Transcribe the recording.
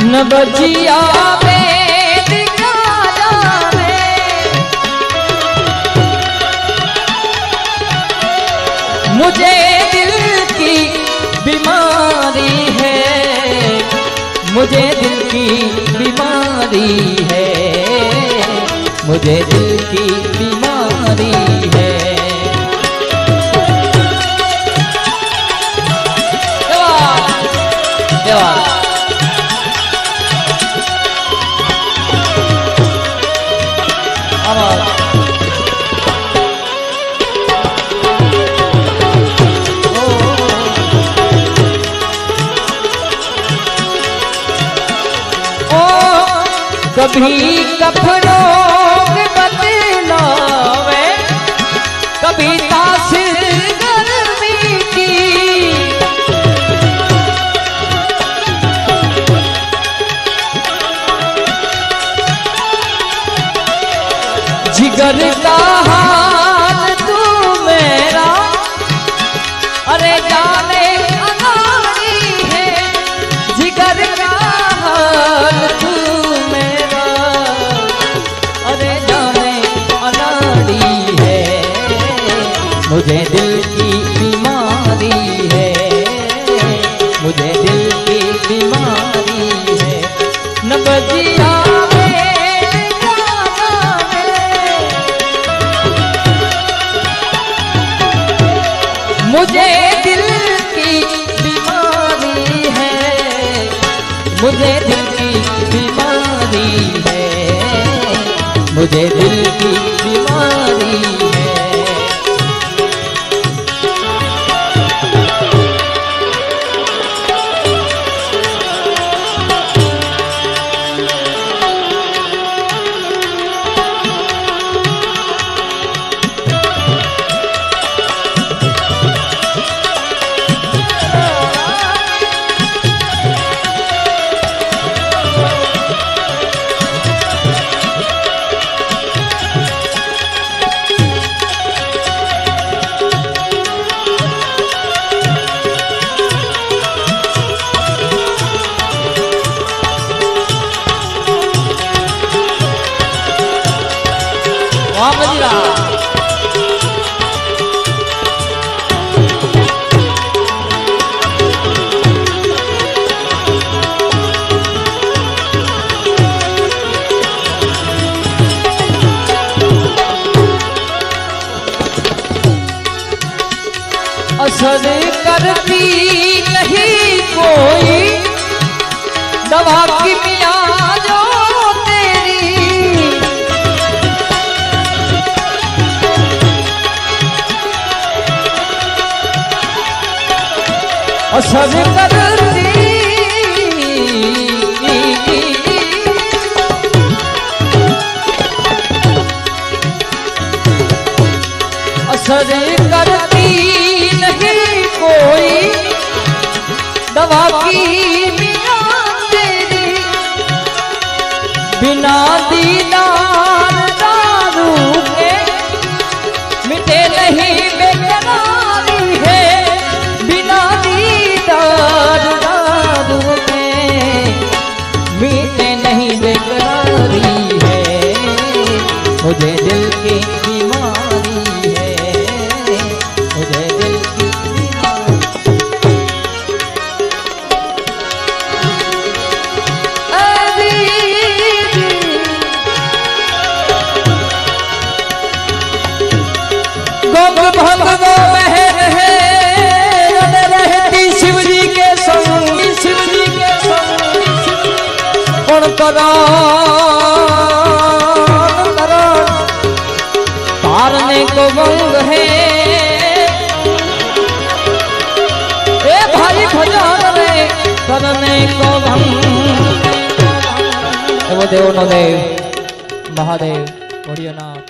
न बजिया वेद ज्ञाना में, मुझे दिल की बीमारी है, मुझे दिल की बीमारी है, मुझे दिल की बीमारी है। कभी कफनों के बदलावे, कभी तासीर गर्मी की, जिगर का हाल तू मेरा, अरे जाने अनाड़ी है, जिगर का हाल तू मेरा, अरे जाने अनाड़ी है, मुझे दिल की बीमारी है, मुझे दिल की बीमारी है। न बजिया मुझे दिल की बीमारी है, मुझे दिल की बीमारी है, मुझे दिल की बीमारी है। असर करती नहीं कोई दवा की मिया जो तेरी, असर करती असर करती नहीं कोई दवा की मिया तेरी, बिना दीदार दारू के मिटे नहीं बेकरारी है, बिना दीदार दारू के मिटे नहीं बेकरारी है, मुझे दिल की बीमारी है, मुझे दिल की रहती शिवजी के संग, शिवजी के संग कौन तारने को बंग है, ए भाई भजन रे करने को भंग। देव नो देव महादेव भोलेनाथ।